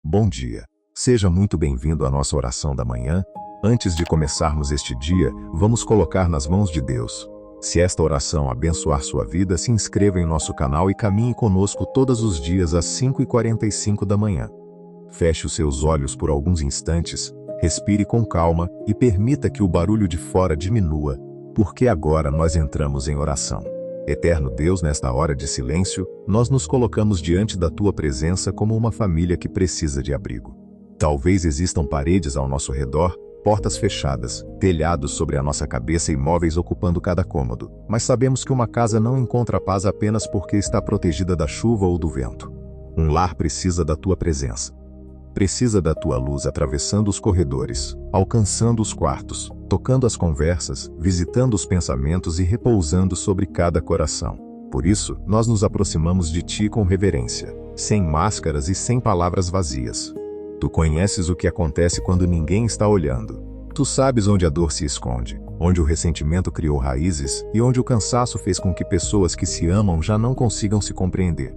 Bom dia. Seja muito bem-vindo à nossa oração da manhã. Antes de começarmos este dia, vamos colocar nas mãos de Deus. Se esta oração abençoar sua vida, se inscreva em nosso canal e caminhe conosco todos os dias às 5h45 da manhã. Feche os seus olhos por alguns instantes, respire com calma e permita que o barulho de fora diminua, porque agora nós entramos em oração. Eterno Deus, nesta hora de silêncio, nós nos colocamos diante da Tua presença como uma família que precisa de abrigo. Talvez existam paredes ao nosso redor, portas fechadas, telhados sobre a nossa cabeça e móveis ocupando cada cômodo, mas sabemos que uma casa não encontra paz apenas porque está protegida da chuva ou do vento. Um lar precisa da Tua presença. Precisa da Tua luz atravessando os corredores, alcançando os quartos, tocando as conversas, visitando os pensamentos e repousando sobre cada coração. Por isso, nós nos aproximamos de Ti com reverência, sem máscaras e sem palavras vazias. Tu conheces o que acontece quando ninguém está olhando. Tu sabes onde a dor se esconde, onde o ressentimento criou raízes e onde o cansaço fez com que pessoas que se amam já não consigam se compreender.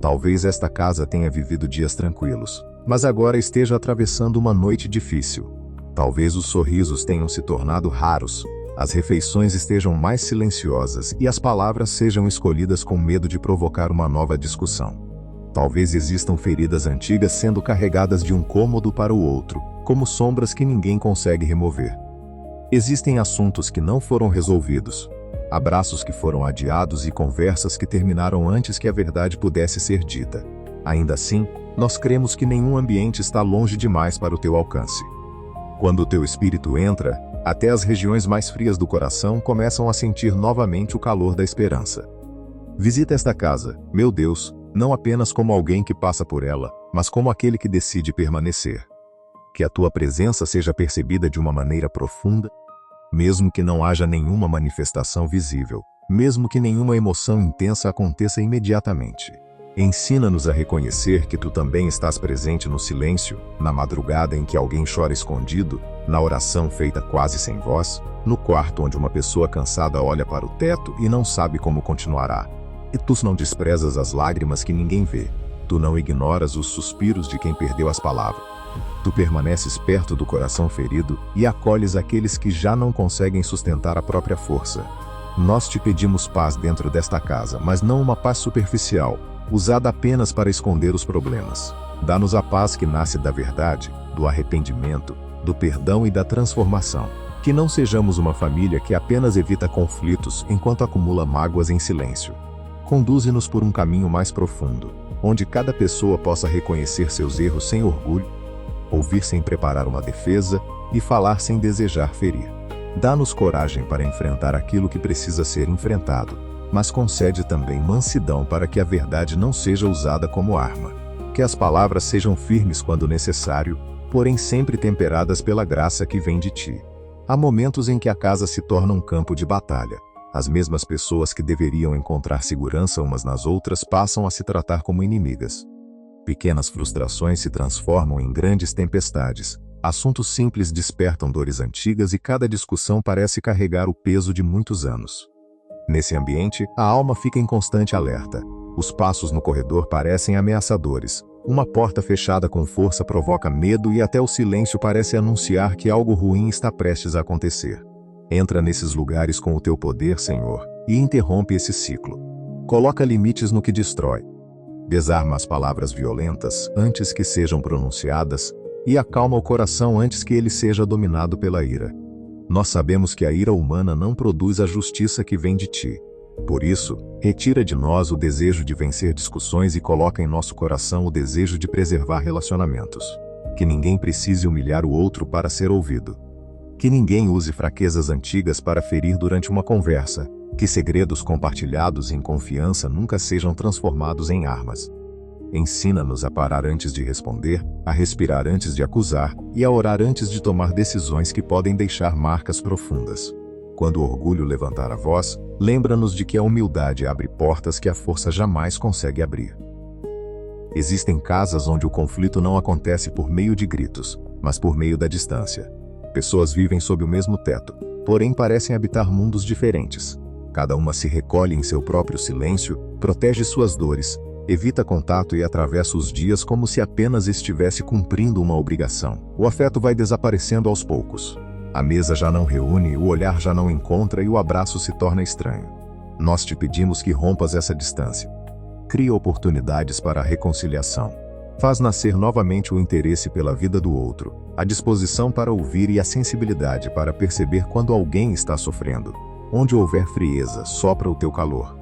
Talvez esta casa tenha vivido dias tranquilos, mas agora esteja atravessando uma noite difícil. Talvez os sorrisos tenham se tornado raros, as refeições estejam mais silenciosas e as palavras sejam escolhidas com medo de provocar uma nova discussão. Talvez existam feridas antigas sendo carregadas de um cômodo para o outro, como sombras que ninguém consegue remover. Existem assuntos que não foram resolvidos, abraços que foram adiados e conversas que terminaram antes que a verdade pudesse ser dita. Ainda assim, nós cremos que nenhum ambiente está longe demais para o Teu alcance. Quando o Teu Espírito entra, até as regiões mais frias do coração começam a sentir novamente o calor da esperança. Visita esta casa, meu Deus, não apenas como alguém que passa por ela, mas como aquele que decide permanecer. Que a Tua presença seja percebida de uma maneira profunda, mesmo que não haja nenhuma manifestação visível, mesmo que nenhuma emoção intensa aconteça imediatamente. Ensina-nos a reconhecer que Tu também estás presente no silêncio, na madrugada em que alguém chora escondido, na oração feita quase sem voz, no quarto onde uma pessoa cansada olha para o teto e não sabe como continuará. E Tu não desprezas as lágrimas que ninguém vê. Tu não ignoras os suspiros de quem perdeu as palavras. Tu permaneces perto do coração ferido e acolhes aqueles que já não conseguem sustentar a própria força. Nós Te pedimos paz dentro desta casa, mas não uma paz superficial, usada apenas para esconder os problemas. Dá-nos a paz que nasce da verdade, do arrependimento, do perdão e da transformação. Que não sejamos uma família que apenas evita conflitos enquanto acumula mágoas em silêncio. Conduze-nos por um caminho mais profundo, onde cada pessoa possa reconhecer seus erros sem orgulho, ouvir sem preparar uma defesa e falar sem desejar ferir. Dá-nos coragem para enfrentar aquilo que precisa ser enfrentado, mas concede também mansidão para que a verdade não seja usada como arma. Que as palavras sejam firmes quando necessário, porém sempre temperadas pela graça que vem de Ti. Há momentos em que a casa se torna um campo de batalha. As mesmas pessoas que deveriam encontrar segurança umas nas outras passam a se tratar como inimigas. Pequenas frustrações se transformam em grandes tempestades. Assuntos simples despertam dores antigas e cada discussão parece carregar o peso de muitos anos. Nesse ambiente, a alma fica em constante alerta. Os passos no corredor parecem ameaçadores. Uma porta fechada com força provoca medo e até o silêncio parece anunciar que algo ruim está prestes a acontecer. Entra nesses lugares com o Teu poder, Senhor, e interrompe esse ciclo. Coloca limites no que destrói. Desarma as palavras violentas antes que sejam pronunciadas e acalma o coração antes que ele seja dominado pela ira. Nós sabemos que a ira humana não produz a justiça que vem de Ti. Por isso, retira de nós o desejo de vencer discussões e coloca em nosso coração o desejo de preservar relacionamentos. Que ninguém precise humilhar o outro para ser ouvido. Que ninguém use fraquezas antigas para ferir durante uma conversa. Que segredos compartilhados em confiança nunca sejam transformados em armas. Ensina-nos a parar antes de responder, a respirar antes de acusar e a orar antes de tomar decisões que podem deixar marcas profundas. Quando o orgulho levantar a voz, lembra-nos de que a humildade abre portas que a força jamais consegue abrir. Existem casas onde o conflito não acontece por meio de gritos, mas por meio da distância. Pessoas vivem sob o mesmo teto, porém parecem habitar mundos diferentes. Cada uma se recolhe em seu próprio silêncio, protege suas dores, Evita contato e atravessa os dias como se apenas estivesse cumprindo uma obrigação. O afeto vai desaparecendo aos poucos. A mesa já não reúne, o olhar já não encontra e o abraço se torna estranho. Nós te pedimos que rompas essa distância. Cria oportunidades para a reconciliação. Faz nascer novamente o interesse pela vida do outro, a disposição para ouvir e a sensibilidade para perceber quando alguém está sofrendo. Onde houver frieza, sopra o teu calor.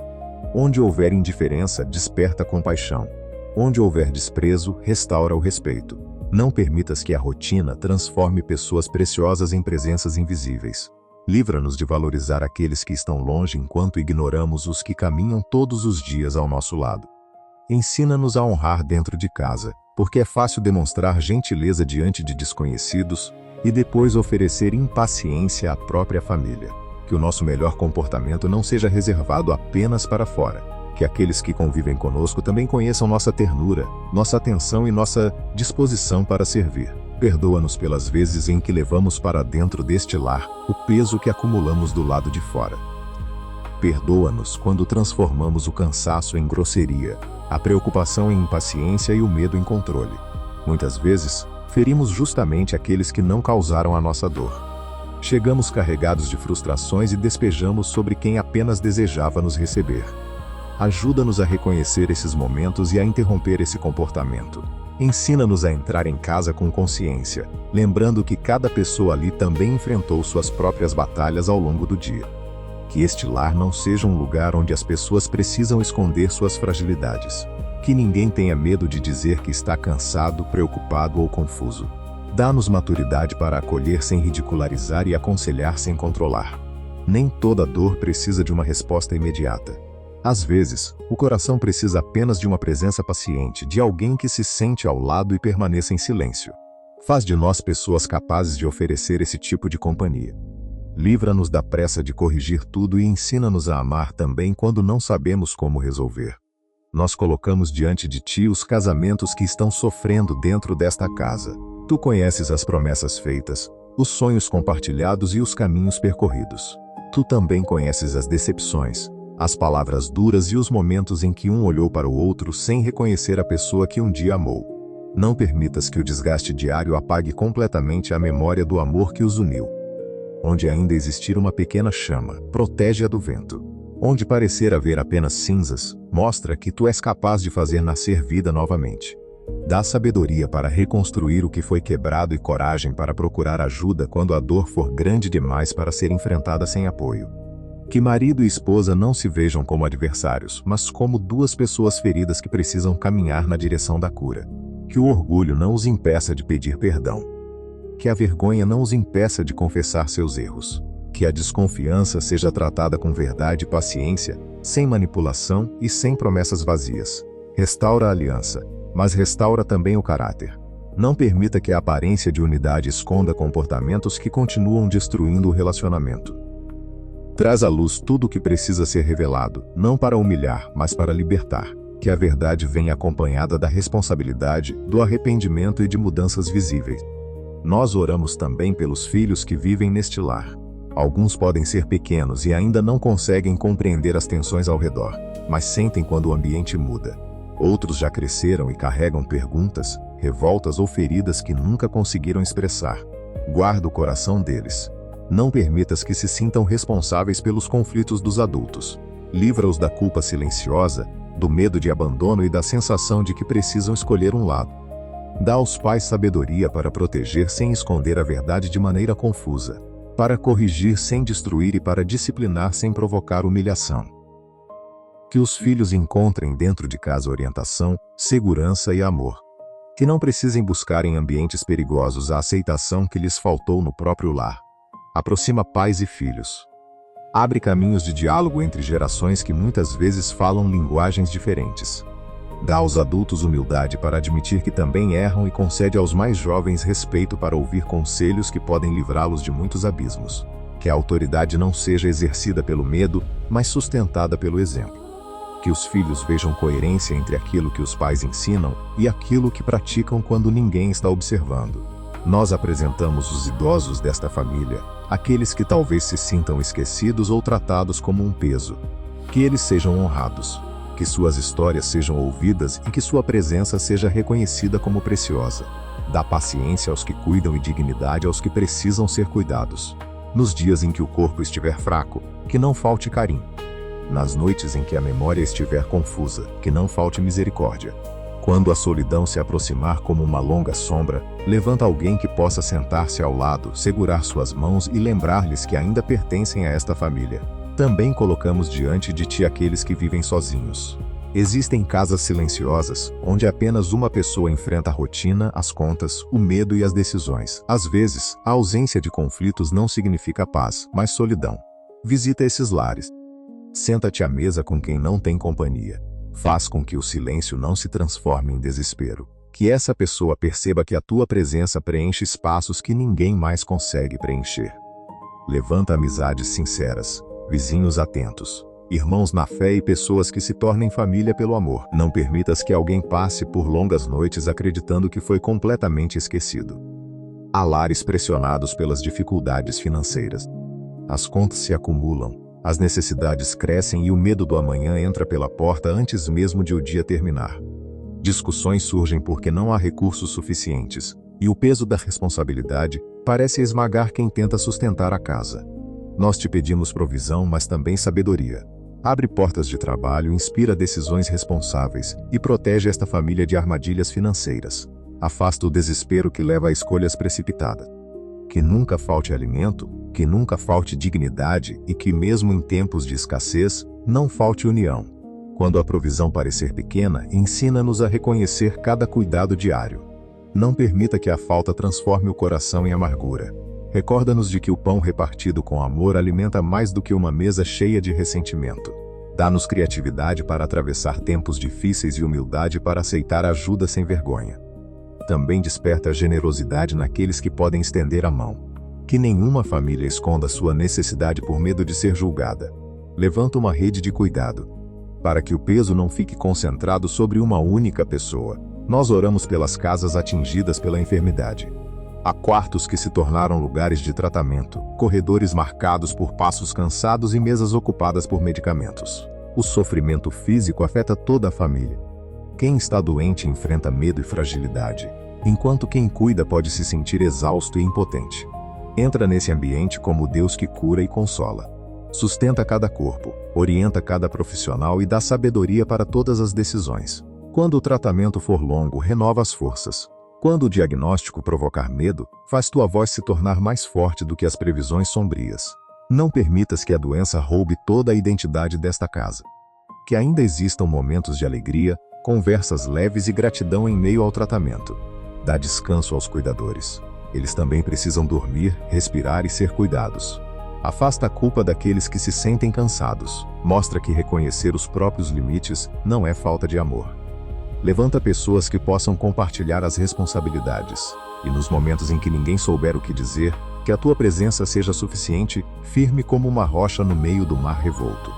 Onde houver indiferença, desperta compaixão. Onde houver desprezo, restaura o respeito. Não permitas que a rotina transforme pessoas preciosas em presenças invisíveis. Livra-nos de valorizar aqueles que estão longe enquanto ignoramos os que caminham todos os dias ao nosso lado. Ensina-nos a honrar dentro de casa, porque é fácil demonstrar gentileza diante de desconhecidos e depois oferecer impaciência à própria família. Que o nosso melhor comportamento não seja reservado apenas para fora. Que aqueles que convivem conosco também conheçam nossa ternura, nossa atenção e nossa disposição para servir. Perdoa-nos pelas vezes em que levamos para dentro deste lar o peso que acumulamos do lado de fora. Perdoa-nos quando transformamos o cansaço em grosseria, a preocupação em impaciência e o medo em controle. Muitas vezes, ferimos justamente aqueles que não causaram a nossa dor. Chegamos carregados de frustrações e despejamos sobre quem apenas desejava nos receber. Ajuda-nos a reconhecer esses momentos e a interromper esse comportamento. Ensina-nos a entrar em casa com consciência, lembrando que cada pessoa ali também enfrentou suas próprias batalhas ao longo do dia. Que este lar não seja um lugar onde as pessoas precisam esconder suas fragilidades. Que ninguém tenha medo de dizer que está cansado, preocupado ou confuso. Dá-nos maturidade para acolher sem ridicularizar e aconselhar sem controlar. Nem toda dor precisa de uma resposta imediata. Às vezes, o coração precisa apenas de uma presença paciente, de alguém que se sente ao lado e permaneça em silêncio. Faz de nós pessoas capazes de oferecer esse tipo de companhia. Livra-nos da pressa de corrigir tudo e ensina-nos a amar também quando não sabemos como resolver. Nós colocamos diante de ti os casamentos que estão sofrendo dentro desta casa. Tu conheces as promessas feitas, os sonhos compartilhados e os caminhos percorridos. Tu também conheces as decepções, as palavras duras e os momentos em que um olhou para o outro sem reconhecer a pessoa que um dia amou. Não permitas que o desgaste diário apague completamente a memória do amor que os uniu. Onde ainda existir uma pequena chama, protege-a do vento. Onde parecer haver apenas cinzas, mostra que tu és capaz de fazer nascer vida novamente. Dá sabedoria para reconstruir o que foi quebrado e coragem para procurar ajuda quando a dor for grande demais para ser enfrentada sem apoio. Que marido e esposa não se vejam como adversários, mas como duas pessoas feridas que precisam caminhar na direção da cura. Que o orgulho não os impeça de pedir perdão. Que a vergonha não os impeça de confessar seus erros. Que a desconfiança seja tratada com verdade e paciência, sem manipulação e sem promessas vazias. Restaura a aliança, mas restaura também o caráter. Não permita que a aparência de unidade esconda comportamentos que continuam destruindo o relacionamento. Traz à luz tudo o que precisa ser revelado, não para humilhar, mas para libertar. Que a verdade venha acompanhada da responsabilidade, do arrependimento e de mudanças visíveis. Nós oramos também pelos filhos que vivem neste lar. Alguns podem ser pequenos e ainda não conseguem compreender as tensões ao redor, mas sentem quando o ambiente muda. Outros já cresceram e carregam perguntas, revoltas ou feridas que nunca conseguiram expressar. Guarda o coração deles. Não permitas que se sintam responsáveis pelos conflitos dos adultos. Livra-os da culpa silenciosa, do medo de abandono e da sensação de que precisam escolher um lado. Dá aos pais sabedoria para proteger sem esconder a verdade de maneira confusa, para corrigir sem destruir e para disciplinar sem provocar humilhação. Que os filhos encontrem dentro de casa orientação, segurança e amor. Que não precisem buscar em ambientes perigosos a aceitação que lhes faltou no próprio lar. Aproxima pais e filhos. Abre caminhos de diálogo entre gerações que muitas vezes falam linguagens diferentes. Dá aos adultos humildade para admitir que também erram e concede aos mais jovens respeito para ouvir conselhos que podem livrá-los de muitos abismos. Que a autoridade não seja exercida pelo medo, mas sustentada pelo exemplo. Que os filhos vejam coerência entre aquilo que os pais ensinam e aquilo que praticam quando ninguém está observando. Nós apresentamos os idosos desta família, aqueles que talvez se sintam esquecidos ou tratados como um peso. Que eles sejam honrados. Que suas histórias sejam ouvidas e que sua presença seja reconhecida como preciosa. Dá paciência aos que cuidam e dignidade aos que precisam ser cuidados. Nos dias em que o corpo estiver fraco, que não falte carinho. Nas noites em que a memória estiver confusa, que não falte misericórdia. Quando a solidão se aproximar como uma longa sombra, levanta alguém que possa sentar-se ao lado, segurar suas mãos e lembrar-lhes que ainda pertencem a esta família. Também colocamos diante de ti aqueles que vivem sozinhos. Existem casas silenciosas, onde apenas uma pessoa enfrenta a rotina, as contas, o medo e as decisões. Às vezes, a ausência de conflitos não significa paz, mas solidão. Visita esses lares. Senta-te à mesa com quem não tem companhia. Faz com que o silêncio não se transforme em desespero. Que essa pessoa perceba que a tua presença preenche espaços que ninguém mais consegue preencher. Levanta amizades sinceras, vizinhos atentos, irmãos na fé e pessoas que se tornem família pelo amor. Não permitas que alguém passe por longas noites acreditando que foi completamente esquecido. Há lares pressionados pelas dificuldades financeiras. As contas se acumulam, as necessidades crescem e o medo do amanhã entra pela porta antes mesmo de o dia terminar. Discussões surgem porque não há recursos suficientes, e o peso da responsabilidade parece esmagar quem tenta sustentar a casa. Nós te pedimos provisão, mas também sabedoria. Abre portas de trabalho, inspira decisões responsáveis e protege esta família de armadilhas financeiras. Afasta o desespero que leva a escolhas precipitadas. Que nunca falte alimento, que nunca falte dignidade e que, mesmo em tempos de escassez, não falte união. Quando a provisão parecer pequena, ensina-nos a reconhecer cada cuidado diário. Não permita que a falta transforme o coração em amargura. Recorda-nos de que o pão repartido com amor alimenta mais do que uma mesa cheia de ressentimento. Dá-nos criatividade para atravessar tempos difíceis e humildade para aceitar ajuda sem vergonha. Também desperta a generosidade naqueles que podem estender a mão. Que nenhuma família esconda sua necessidade por medo de ser julgada. Levanta uma rede de cuidado, para que o peso não fique concentrado sobre uma única pessoa. Nós oramos pelas casas atingidas pela enfermidade. Há quartos que se tornaram lugares de tratamento, corredores marcados por passos cansados e mesas ocupadas por medicamentos. O sofrimento físico afeta toda a família. Quem está doente enfrenta medo e fragilidade, enquanto quem cuida pode se sentir exausto e impotente. Entra nesse ambiente como o Deus que cura e consola. Sustenta cada corpo, orienta cada profissional e dá sabedoria para todas as decisões. Quando o tratamento for longo, renova as forças. Quando o diagnóstico provocar medo, faz tua voz se tornar mais forte do que as previsões sombrias. Não permitas que a doença roube toda a identidade desta casa. Que ainda existam momentos de alegria, conversas leves e gratidão em meio ao tratamento. Dá descanso aos cuidadores. Eles também precisam dormir, respirar e ser cuidados. Afasta a culpa daqueles que se sentem cansados. Mostra que reconhecer os próprios limites não é falta de amor. Levanta pessoas que possam compartilhar as responsabilidades. E nos momentos em que ninguém souber o que dizer, que a tua presença seja suficiente, firme como uma rocha no meio do mar revolto.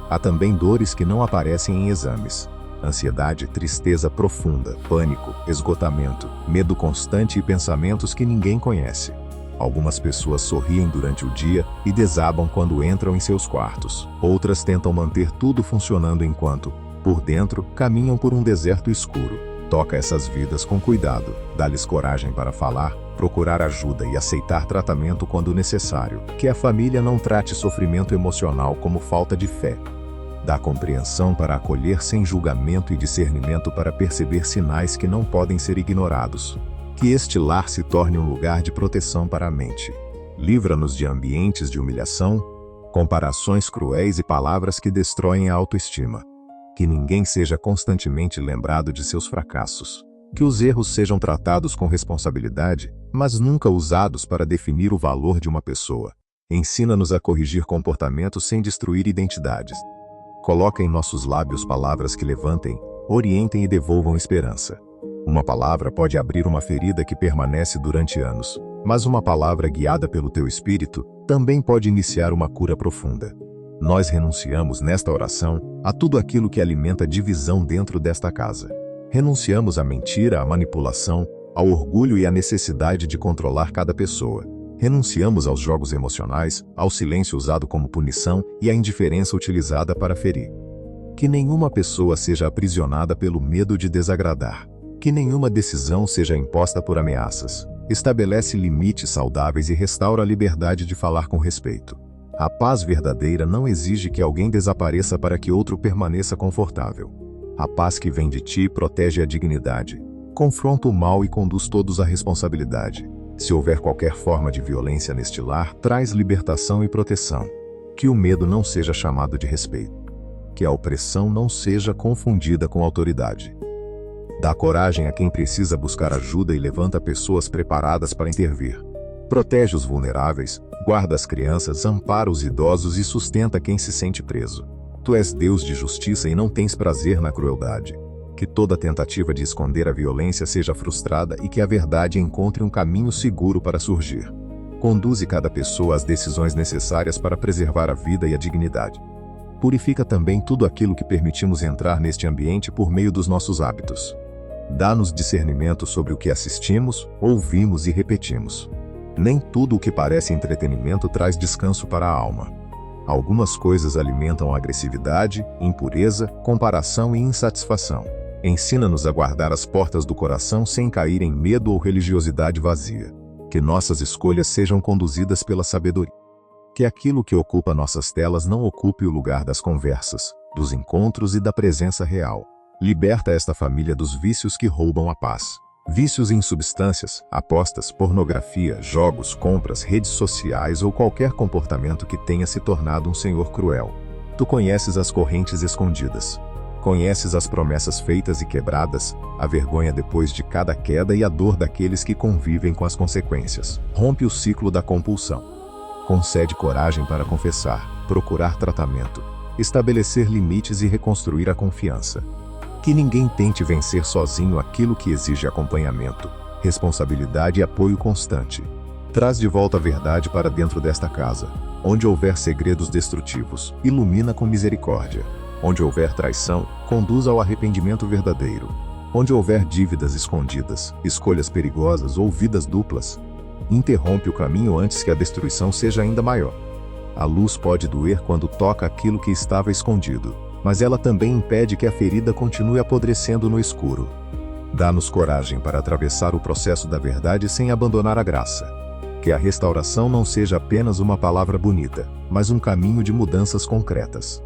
Há também dores que não aparecem em exames. Ansiedade, tristeza profunda, pânico, esgotamento, medo constante e pensamentos que ninguém conhece. Algumas pessoas sorriem durante o dia e desabam quando entram em seus quartos. Outras tentam manter tudo funcionando enquanto, por dentro, caminham por um deserto escuro. Toca essas vidas com cuidado, dá-lhes coragem para falar, procurar ajuda e aceitar tratamento quando necessário. Que a família não trate sofrimento emocional como falta de fé. Dá compreensão para acolher sem julgamento e discernimento para perceber sinais que não podem ser ignorados. Que este lar se torne um lugar de proteção para a mente. Livra-nos de ambientes de humilhação, comparações cruéis e palavras que destroem a autoestima. Que ninguém seja constantemente lembrado de seus fracassos. Que os erros sejam tratados com responsabilidade, mas nunca usados para definir o valor de uma pessoa. Ensina-nos a corrigir comportamentos sem destruir identidades. Coloca em nossos lábios palavras que levantem, orientem e devolvam esperança. Uma palavra pode abrir uma ferida que permanece durante anos, mas uma palavra guiada pelo teu espírito também pode iniciar uma cura profunda. Nós renunciamos nesta oração a tudo aquilo que alimenta divisão dentro desta casa. Renunciamos à mentira, à manipulação, ao orgulho e à necessidade de controlar cada pessoa. Renunciamos aos jogos emocionais, ao silêncio usado como punição e à indiferença utilizada para ferir. Que nenhuma pessoa seja aprisionada pelo medo de desagradar. Que nenhuma decisão seja imposta por ameaças. Estabelece limites saudáveis e restaura a liberdade de falar com respeito. A paz verdadeira não exige que alguém desapareça para que outro permaneça confortável. A paz que vem de ti protege a dignidade, confronta o mal e conduz todos à responsabilidade. Se houver qualquer forma de violência neste lar, traz libertação e proteção. Que o medo não seja chamado de respeito. Que a opressão não seja confundida com autoridade. Dá coragem a quem precisa buscar ajuda e levanta pessoas preparadas para intervir. Protege os vulneráveis, guarda as crianças, ampara os idosos e sustenta quem se sente preso. Tu és Deus de justiça e não tens prazer na crueldade. Que toda tentativa de esconder a violência seja frustrada e que a verdade encontre um caminho seguro para surgir. Conduze cada pessoa às decisões necessárias para preservar a vida e a dignidade. Purifica também tudo aquilo que permitimos entrar neste ambiente por meio dos nossos hábitos. Dá-nos discernimento sobre o que assistimos, ouvimos e repetimos. Nem tudo o que parece entretenimento traz descanso para a alma. Algumas coisas alimentam a agressividade, impureza, comparação e insatisfação. Ensina-nos a guardar as portas do coração sem cair em medo ou religiosidade vazia. Que nossas escolhas sejam conduzidas pela sabedoria. Que aquilo que ocupa nossas telas não ocupe o lugar das conversas, dos encontros e da presença real. Liberta esta família dos vícios que roubam a paz. Vícios em substâncias, apostas, pornografia, jogos, compras, redes sociais ou qualquer comportamento que tenha se tornado um senhor cruel. Tu conheces as correntes escondidas. Conheces as promessas feitas e quebradas, a vergonha depois de cada queda e a dor daqueles que convivem com as consequências. Rompe o ciclo da compulsão. Concede coragem para confessar, procurar tratamento, estabelecer limites e reconstruir a confiança. Que ninguém tente vencer sozinho aquilo que exige acompanhamento, responsabilidade e apoio constante. Traz de volta a verdade para dentro desta casa. Onde houver segredos destrutivos, ilumina com misericórdia. Onde houver traição, conduz ao arrependimento verdadeiro. Onde houver dívidas escondidas, escolhas perigosas ou vidas duplas, interrompe o caminho antes que a destruição seja ainda maior. A luz pode doer quando toca aquilo que estava escondido, mas ela também impede que a ferida continue apodrecendo no escuro. Dá-nos coragem para atravessar o processo da verdade sem abandonar a graça. Que a restauração não seja apenas uma palavra bonita, mas um caminho de mudanças concretas.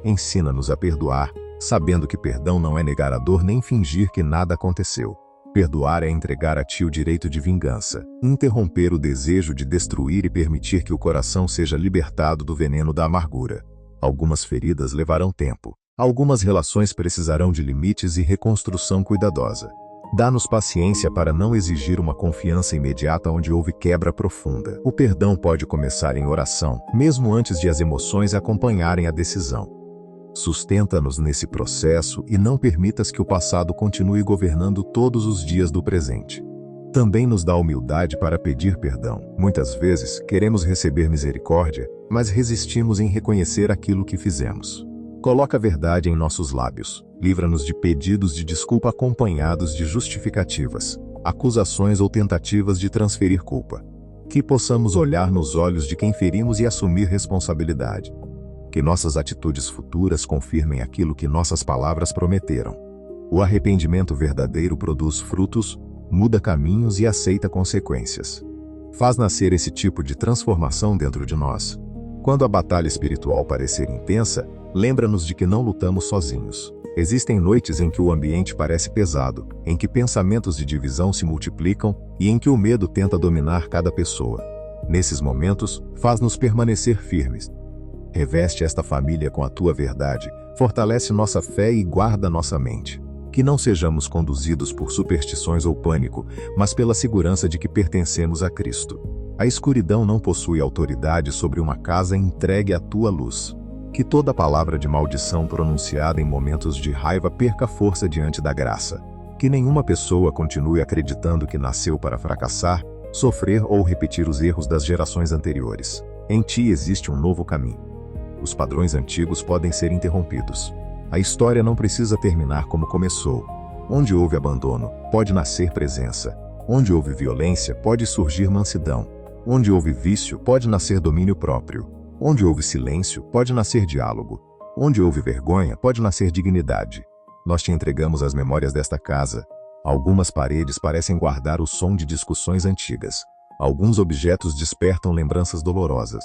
Ensina-nos a perdoar, sabendo que perdão não é negar a dor nem fingir que nada aconteceu. Perdoar é entregar a ti o direito de vingança, interromper o desejo de destruir e permitir que o coração seja libertado do veneno da amargura. Algumas feridas levarão tempo. Algumas relações precisarão de limites e reconstrução cuidadosa. Dá-nos paciência para não exigir uma confiança imediata onde houve quebra profunda. O perdão pode começar em oração, mesmo antes de as emoções acompanharem a decisão. Sustenta-nos nesse processo e não permitas que o passado continue governando todos os dias do presente. Também nos dá humildade para pedir perdão. Muitas vezes, queremos receber misericórdia, mas resistimos em reconhecer aquilo que fizemos. Coloca a verdade em nossos lábios. Livra-nos de pedidos de desculpa acompanhados de justificativas, acusações ou tentativas de transferir culpa. Que possamos olhar nos olhos de quem ferimos e assumir responsabilidade. Que nossas atitudes futuras confirmem aquilo que nossas palavras prometeram. O arrependimento verdadeiro produz frutos, muda caminhos e aceita consequências. Faz nascer esse tipo de transformação dentro de nós. Quando a batalha espiritual parecer intensa, lembra-nos de que não lutamos sozinhos. Existem noites em que o ambiente parece pesado, em que pensamentos de divisão se multiplicam e em que o medo tenta dominar cada pessoa. Nesses momentos, faz-nos permanecer firmes. Reveste esta família com a tua verdade, fortalece nossa fé e guarda nossa mente. Que não sejamos conduzidos por superstições ou pânico, mas pela segurança de que pertencemos a Cristo. A escuridão não possui autoridade sobre uma casa entregue à tua luz. Que toda palavra de maldição pronunciada em momentos de raiva perca força diante da graça. Que nenhuma pessoa continue acreditando que nasceu para fracassar, sofrer ou repetir os erros das gerações anteriores. Em ti existe um novo caminho. Os padrões antigos podem ser interrompidos. A história não precisa terminar como começou. Onde houve abandono, pode nascer presença. Onde houve violência, pode surgir mansidão. Onde houve vício, pode nascer domínio próprio. Onde houve silêncio, pode nascer diálogo. Onde houve vergonha, pode nascer dignidade. Nós te entregamos as memórias desta casa. Algumas paredes parecem guardar o som de discussões antigas. Alguns objetos despertam lembranças dolorosas.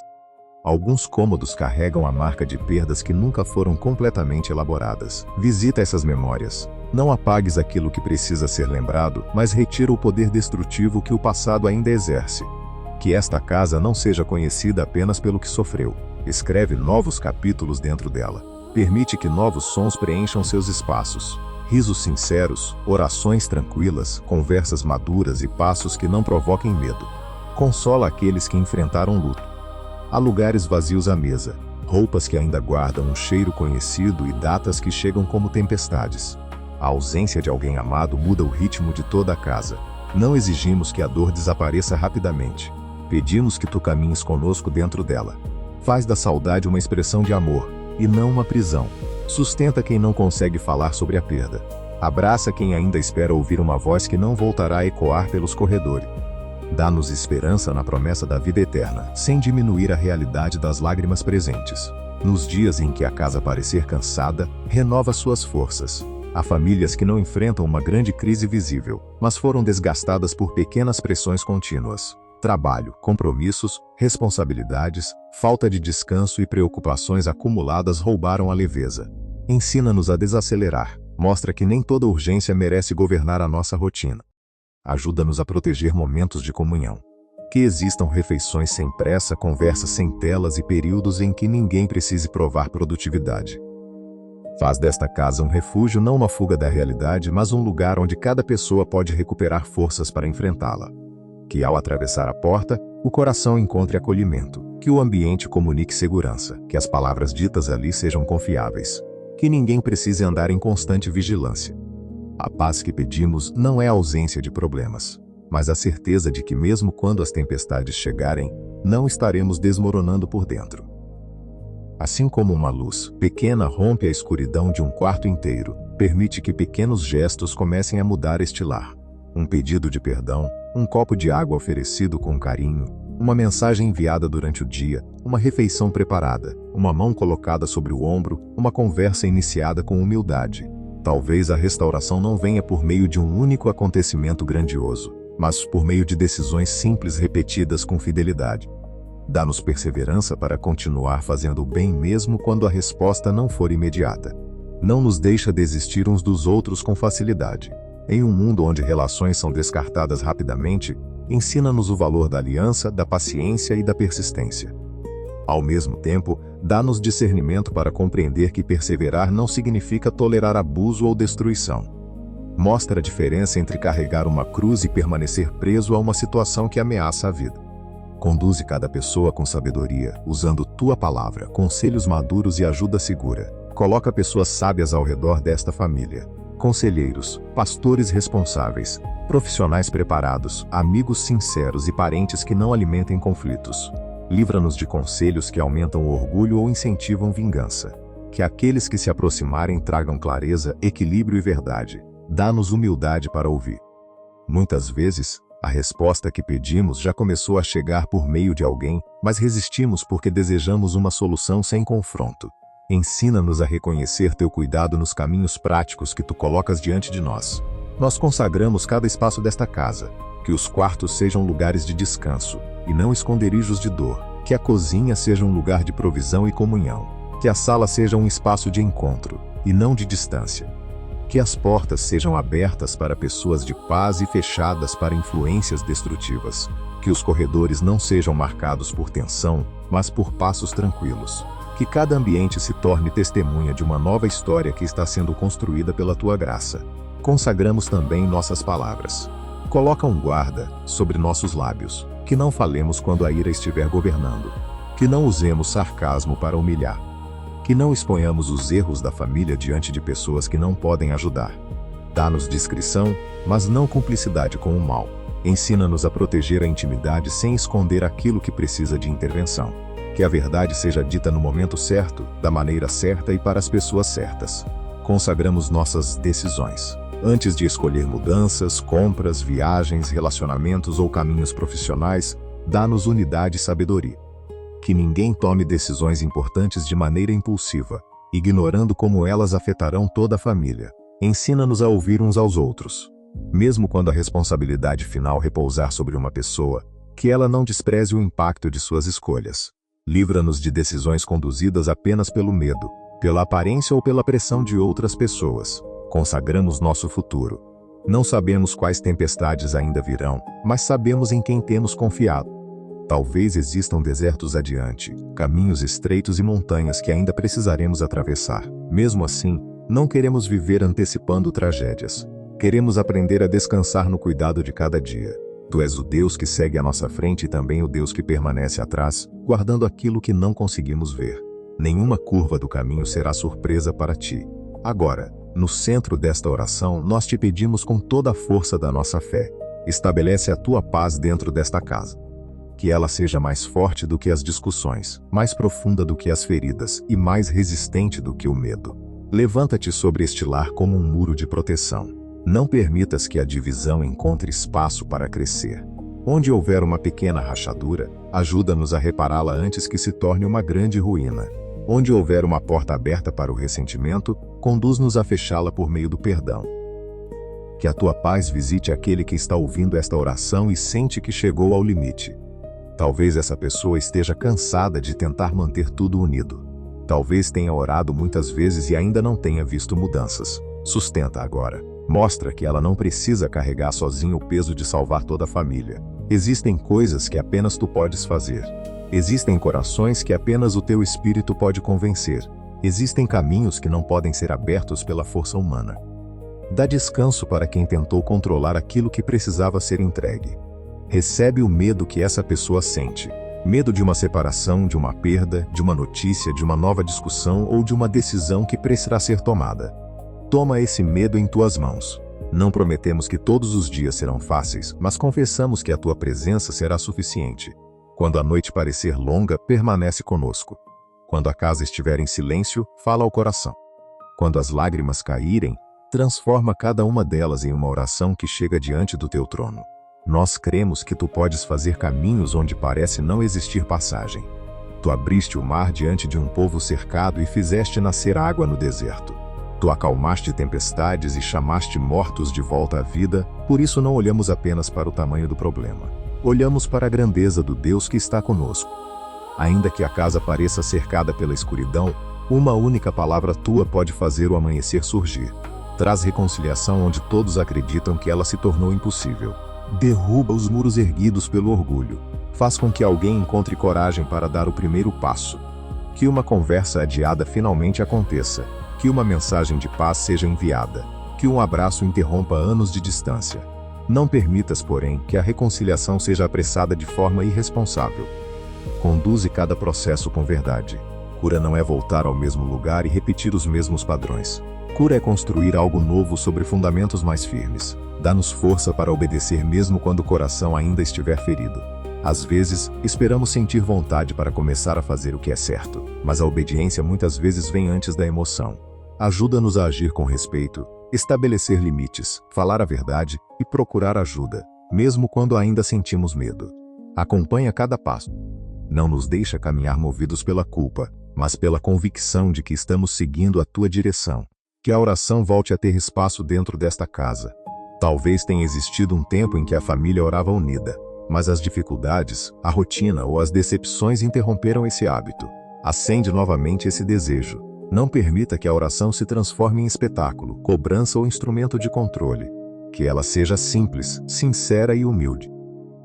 Alguns cômodos carregam a marca de perdas que nunca foram completamente elaboradas. Visita essas memórias. Não apagues aquilo que precisa ser lembrado, mas retira o poder destrutivo que o passado ainda exerce. Que esta casa não seja conhecida apenas pelo que sofreu. Escreve novos capítulos dentro dela. Permite que novos sons preencham seus espaços. Risos sinceros, orações tranquilas, conversas maduras e passos que não provoquem medo. Consola aqueles que enfrentaram luto. Há lugares vazios à mesa, roupas que ainda guardam um cheiro conhecido e datas que chegam como tempestades. A ausência de alguém amado muda o ritmo de toda a casa. Não exigimos que a dor desapareça rapidamente. Pedimos que tu caminhes conosco dentro dela. Faz da saudade uma expressão de amor, e não uma prisão. Sustenta quem não consegue falar sobre a perda. Abraça quem ainda espera ouvir uma voz que não voltará a ecoar pelos corredores. Dá-nos esperança na promessa da vida eterna, sem diminuir a realidade das lágrimas presentes. Nos dias em que a casa parecer cansada, renova suas forças. Há famílias que não enfrentam uma grande crise visível, mas foram desgastadas por pequenas pressões contínuas. Trabalho, compromissos, responsabilidades, falta de descanso e preocupações acumuladas roubaram a leveza. Ensina-nos a desacelerar. Mostra que nem toda urgência merece governar a nossa rotina. Ajuda-nos a proteger momentos de comunhão. Que existam refeições sem pressa, conversas sem telas e períodos em que ninguém precise provar produtividade. Faz desta casa um refúgio, não uma fuga da realidade, mas um lugar onde cada pessoa pode recuperar forças para enfrentá-la. Que ao atravessar a porta, o coração encontre acolhimento, que o ambiente comunique segurança, que as palavras ditas ali sejam confiáveis, que ninguém precise andar em constante vigilância. A paz que pedimos não é a ausência de problemas, mas a certeza de que mesmo quando as tempestades chegarem, não estaremos desmoronando por dentro. Assim como uma luz pequena rompe a escuridão de um quarto inteiro, permite que pequenos gestos comecem a mudar este lar. Um pedido de perdão, um copo de água oferecido com carinho, uma mensagem enviada durante o dia, uma refeição preparada, uma mão colocada sobre o ombro, uma conversa iniciada com humildade. Talvez a restauração não venha por meio de um único acontecimento grandioso, mas por meio de decisões simples repetidas com fidelidade. Dá-nos perseverança para continuar fazendo o bem mesmo quando a resposta não for imediata. Não nos deixa desistir uns dos outros com facilidade. Em um mundo onde relações são descartadas rapidamente, ensina-nos o valor da aliança, da paciência e da persistência. Ao mesmo tempo, dá-nos discernimento para compreender que perseverar não significa tolerar abuso ou destruição. Mostra a diferença entre carregar uma cruz e permanecer preso a uma situação que ameaça a vida. Conduze cada pessoa com sabedoria, usando tua palavra, conselhos maduros e ajuda segura. Coloca pessoas sábias ao redor desta família. Conselheiros, pastores responsáveis, profissionais preparados, amigos sinceros e parentes que não alimentem conflitos. Livra-nos de conselhos que aumentam o orgulho ou incentivam vingança. Que aqueles que se aproximarem tragam clareza, equilíbrio e verdade. Dá-nos humildade para ouvir. Muitas vezes, a resposta que pedimos já começou a chegar por meio de alguém, mas resistimos porque desejamos uma solução sem confronto. Ensina-nos a reconhecer teu cuidado nos caminhos práticos que tu colocas diante de nós. Nós consagramos cada espaço desta casa. Que os quartos sejam lugares de descanso, e não esconderijos de dor. Que a cozinha seja um lugar de provisão e comunhão. Que a sala seja um espaço de encontro, e não de distância. Que as portas sejam abertas para pessoas de paz e fechadas para influências destrutivas. Que os corredores não sejam marcados por tensão, mas por passos tranquilos. Que cada ambiente se torne testemunha de uma nova história que está sendo construída pela tua graça. Consagramos também nossas palavras. Coloca um guarda sobre nossos lábios, que não falemos quando a ira estiver governando. Que não usemos sarcasmo para humilhar. Que não exponhamos os erros da família diante de pessoas que não podem ajudar. Dá-nos discrição, mas não cumplicidade com o mal. Ensina-nos a proteger a intimidade sem esconder aquilo que precisa de intervenção. Que a verdade seja dita no momento certo, da maneira certa e para as pessoas certas. Consagramos nossas decisões. Antes de escolher mudanças, compras, viagens, relacionamentos ou caminhos profissionais, dá-nos unidade e sabedoria. Que ninguém tome decisões importantes de maneira impulsiva. ignorando como elas afetarão toda a família. Ensina-nos a ouvir uns aos outros. Mesmo quando a responsabilidade final repousar sobre uma pessoa, que ela não despreze o impacto de suas escolhas. Livra-nos de decisões conduzidas apenas pelo medo, pela aparência ou pela pressão de outras pessoas. Consagramos nosso futuro. Não sabemos quais tempestades ainda virão, mas sabemos em quem temos confiado. Talvez existam desertos adiante, caminhos estreitos e montanhas que ainda precisaremos atravessar. Mesmo assim, não queremos viver antecipando tragédias. Queremos aprender a descansar no cuidado de cada dia. Tu és o Deus que segue à nossa frente e também o Deus que permanece atrás, guardando aquilo que não conseguimos ver. Nenhuma curva do caminho será surpresa para ti. Agora, no centro desta oração, nós te pedimos com toda a força da nossa fé. Estabelece a tua paz dentro desta casa. Que ela seja mais forte do que as discussões, mais profunda do que as feridas e mais resistente do que o medo. Levanta-te sobre este lar como um muro de proteção. Não permitas que a divisão encontre espaço para crescer. Onde houver uma pequena rachadura, ajuda-nos a repará-la antes que se torne uma grande ruína. Onde houver uma porta aberta para o ressentimento, conduz-nos a fechá-la por meio do perdão. Que a tua paz visite aquele que está ouvindo esta oração e sente que chegou ao limite. Talvez essa pessoa esteja cansada de tentar manter tudo unido. Talvez tenha orado muitas vezes e ainda não tenha visto mudanças. Sustenta agora. Mostra que ela não precisa carregar sozinha o peso de salvar toda a família. Existem coisas que apenas tu podes fazer. Existem corações que apenas o teu espírito pode convencer. Existem caminhos que não podem ser abertos pela força humana. Dá descanso para quem tentou controlar aquilo que precisava ser entregue. Recebe o medo que essa pessoa sente. Medo de uma separação, de uma perda, de uma notícia, de uma nova discussão ou de uma decisão que precisará ser tomada. Toma esse medo em tuas mãos. Não prometemos que todos os dias serão fáceis, mas confessamos que a tua presença será suficiente. Quando a noite parecer longa, permanece conosco. Quando a casa estiver em silêncio, fala ao coração. Quando as lágrimas caírem, transforma cada uma delas em uma oração que chega diante do teu trono. Nós cremos que tu podes fazer caminhos onde parece não existir passagem. Tu abriste o mar diante de um povo cercado e fizeste nascer água no deserto. Tu acalmaste tempestades e chamaste mortos de volta à vida, por isso não olhamos apenas para o tamanho do problema. Olhamos para a grandeza do Deus que está conosco. Ainda que a casa pareça cercada pela escuridão, uma única palavra tua pode fazer o amanhecer surgir. Traz reconciliação onde todos acreditam que ela se tornou impossível. Derruba os muros erguidos pelo orgulho. Faz com que alguém encontre coragem para dar o primeiro passo. Que uma conversa adiada finalmente aconteça. Que uma mensagem de paz seja enviada. Que um abraço interrompa anos de distância. Não permitas, porém, que a reconciliação seja apressada de forma irresponsável. Conduze cada processo com verdade. Cura não é voltar ao mesmo lugar e repetir os mesmos padrões. Cura é construir algo novo sobre fundamentos mais firmes. Dá-nos força para obedecer mesmo quando o coração ainda estiver ferido. Às vezes, esperamos sentir vontade para começar a fazer o que é certo, mas a obediência muitas vezes vem antes da emoção. Ajuda-nos a agir com respeito, estabelecer limites, falar a verdade e procurar ajuda, mesmo quando ainda sentimos medo. Acompanha cada passo. Não nos deixa caminhar movidos pela culpa, mas pela convicção de que estamos seguindo a tua direção. Que a oração volte a ter espaço dentro desta casa. Talvez tenha existido um tempo em que a família orava unida, mas as dificuldades, a rotina ou as decepções interromperam esse hábito. Acende novamente esse desejo. Não permita que a oração se transforme em espetáculo, cobrança ou instrumento de controle. Que ela seja simples, sincera e humilde.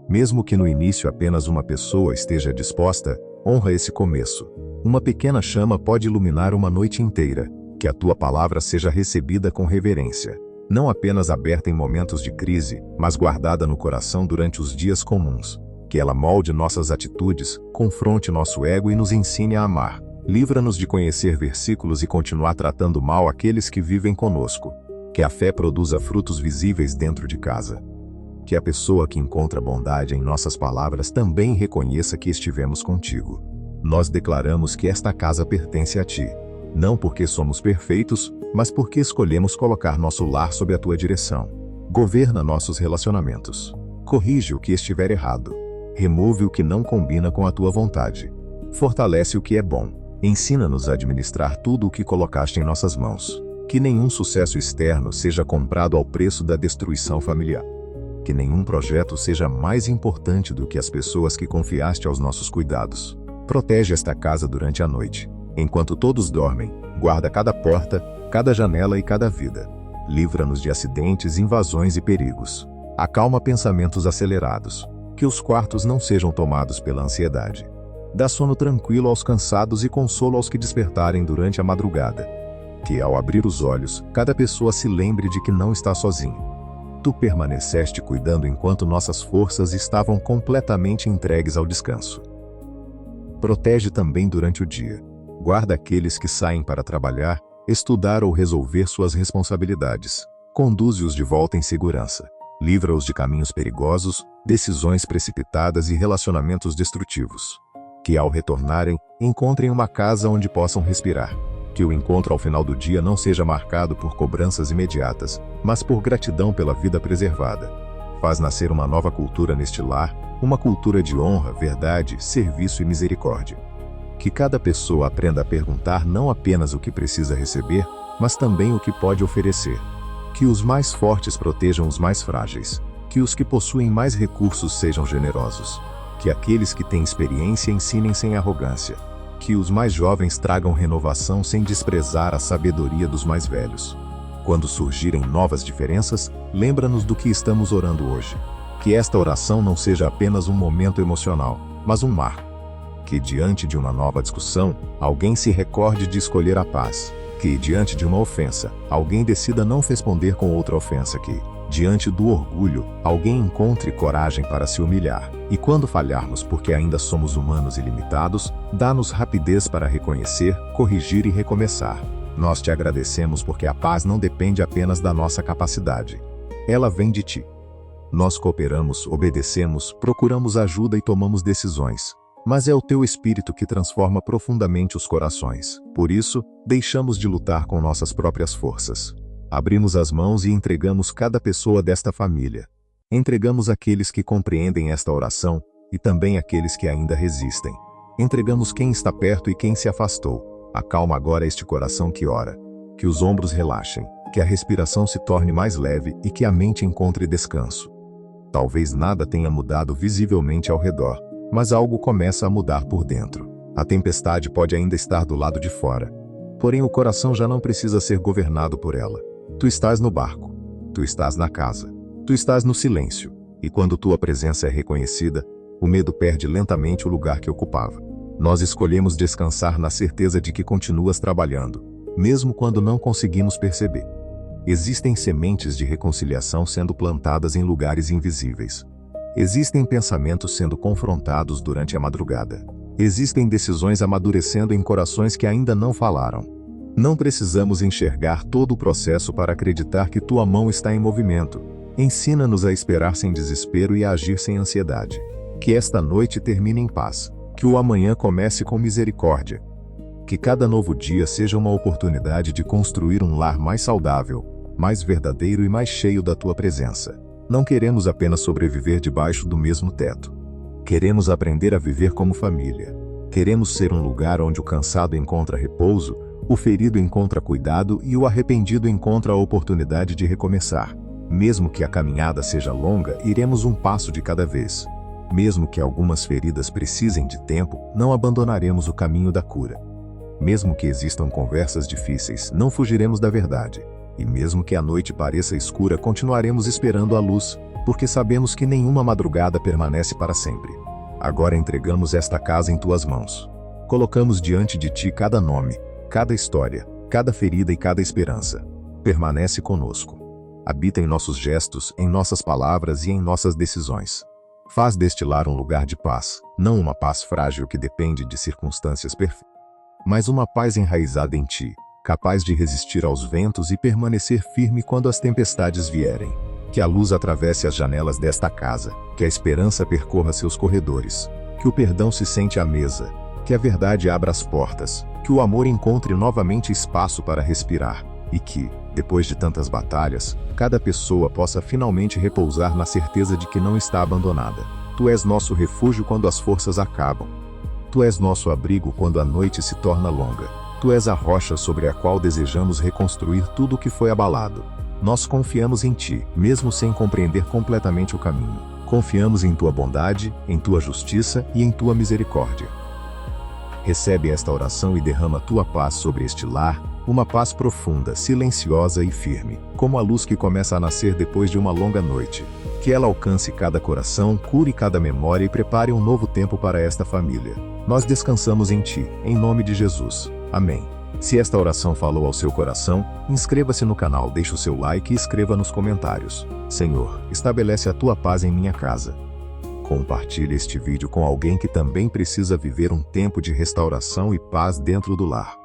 Mesmo que no início apenas uma pessoa esteja disposta, honra esse começo. Uma pequena chama pode iluminar uma noite inteira. Que a tua palavra seja recebida com reverência. Não apenas aberta em momentos de crise, mas guardada no coração durante os dias comuns. Que ela molde nossas atitudes, confronte nosso ego e nos ensine a amar. Livra-nos de conhecer versículos e continuar tratando mal aqueles que vivem conosco. Que a fé produza frutos visíveis dentro de casa. Que a pessoa que encontra bondade em nossas palavras também reconheça que estivemos contigo. Nós declaramos que esta casa pertence a ti. Não porque somos perfeitos, mas porque escolhemos colocar nosso lar sob a tua direção. Governa nossos relacionamentos. Corrige o que estiver errado. Remove o que não combina com a tua vontade. Fortalece o que é bom. Ensina-nos a administrar tudo o que colocaste em nossas mãos. Que nenhum sucesso externo seja comprado ao preço da destruição familiar. Que nenhum projeto seja mais importante do que as pessoas que confiaste aos nossos cuidados. Protege esta casa durante a noite. Enquanto todos dormem, guarda cada porta, cada janela e cada vida. Livra-nos de acidentes, invasões e perigos. Acalma pensamentos acelerados. Que os quartos não sejam tomados pela ansiedade. Dá sono tranquilo aos cansados e consolo aos que despertarem durante a madrugada. Que ao abrir os olhos, cada pessoa se lembre de que não está sozinho. Tu permaneceste cuidando enquanto nossas forças estavam completamente entregues ao descanso. Protege também durante o dia. Guarda aqueles que saem para trabalhar, estudar ou resolver suas responsabilidades. Conduze-os de volta em segurança. Livra-os de caminhos perigosos, decisões precipitadas e relacionamentos destrutivos. Que ao retornarem, encontrem uma casa onde possam respirar. Que o encontro ao final do dia não seja marcado por cobranças imediatas, mas por gratidão pela vida preservada. Faz nascer uma nova cultura neste lar, uma cultura de honra, verdade, serviço e misericórdia. Que cada pessoa aprenda a perguntar não apenas o que precisa receber, mas também o que pode oferecer. Que os mais fortes protejam os mais frágeis. Que os que possuem mais recursos sejam generosos. Que aqueles que têm experiência ensinem sem arrogância. Que os mais jovens tragam renovação sem desprezar a sabedoria dos mais velhos. Quando surgirem novas diferenças, lembra-nos do que estamos orando hoje. Que esta oração não seja apenas um momento emocional, mas um marco. Que diante de uma nova discussão, alguém se recorde de escolher a paz. Que diante de uma ofensa, alguém decida não responder com outra ofensa. Que, diante do orgulho, alguém encontre coragem para se humilhar. E quando falharmos porque ainda somos humanos e limitados, dá-nos rapidez para reconhecer, corrigir e recomeçar. Nós te agradecemos porque a paz não depende apenas da nossa capacidade. Ela vem de ti. Nós cooperamos, obedecemos, procuramos ajuda e tomamos decisões. Mas é o teu Espírito que transforma profundamente os corações. Por isso, deixamos de lutar com nossas próprias forças. Abrimos as mãos e entregamos cada pessoa desta família. Entregamos aqueles que compreendem esta oração e também aqueles que ainda resistem. Entregamos quem está perto e quem se afastou. Acalma agora este coração que ora. Que os ombros relaxem, que a respiração se torne mais leve e que a mente encontre descanso. Talvez nada tenha mudado visivelmente ao redor, mas algo começa a mudar por dentro. A tempestade pode ainda estar do lado de fora, porém o coração já não precisa ser governado por ela. Tu estás no barco, tu estás na casa, tu estás no silêncio, e quando tua presença é reconhecida, o medo perde lentamente o lugar que ocupava. Nós escolhemos descansar na certeza de que continuas trabalhando, mesmo quando não conseguimos perceber. Existem sementes de reconciliação sendo plantadas em lugares invisíveis. Existem pensamentos sendo confrontados durante a madrugada. Existem decisões amadurecendo em corações que ainda não falaram. Não precisamos enxergar todo o processo para acreditar que tua mão está em movimento. Ensina-nos a esperar sem desespero e a agir sem ansiedade. Que esta noite termine em paz. Que o amanhã comece com misericórdia. Que cada novo dia seja uma oportunidade de construir um lar mais saudável, mais verdadeiro e mais cheio da tua presença. Não queremos apenas sobreviver debaixo do mesmo teto. Queremos aprender a viver como família. Queremos ser um lugar onde o cansado encontra repouso, o ferido encontra cuidado e o arrependido encontra a oportunidade de recomeçar. Mesmo que a caminhada seja longa, iremos um passo de cada vez. Mesmo que algumas feridas precisem de tempo, não abandonaremos o caminho da cura. Mesmo que existam conversas difíceis, não fugiremos da verdade. E mesmo que a noite pareça escura, continuaremos esperando a luz, porque sabemos que nenhuma madrugada permanece para sempre. Agora entregamos esta casa em tuas mãos. Colocamos diante de ti cada nome, cada história, cada ferida e cada esperança. Permanece conosco. Habita em nossos gestos, em nossas palavras e em nossas decisões. Faz deste lar um lugar de paz, não uma paz frágil que depende de circunstâncias perfeitas, mas uma paz enraizada em ti, capaz de resistir aos ventos e permanecer firme quando as tempestades vierem. Que a luz atravesse as janelas desta casa, que a esperança percorra seus corredores, que o perdão se sente à mesa, que a verdade abra as portas, que o amor encontre novamente espaço para respirar, e que, depois de tantas batalhas, cada pessoa possa finalmente repousar na certeza de que não está abandonada. Tu és nosso refúgio quando as forças acabam. Tu és nosso abrigo quando a noite se torna longa. Tu és a rocha sobre a qual desejamos reconstruir tudo o que foi abalado. Nós confiamos em Ti, mesmo sem compreender completamente o caminho. Confiamos em Tua bondade, em Tua justiça e em Tua misericórdia. Recebe esta oração e derrama Tua paz sobre este lar, uma paz profunda, silenciosa e firme, como a luz que começa a nascer depois de uma longa noite. Que ela alcance cada coração, cure cada memória e prepare um novo tempo para esta família. Nós descansamos em Ti, em nome de Jesus. Amém. Se esta oração falou ao seu coração, inscreva-se no canal, deixe o seu like e escreva nos comentários: Senhor, estabelece a Tua paz em minha casa. Compartilhe este vídeo com alguém que também precisa viver um tempo de restauração e paz dentro do lar.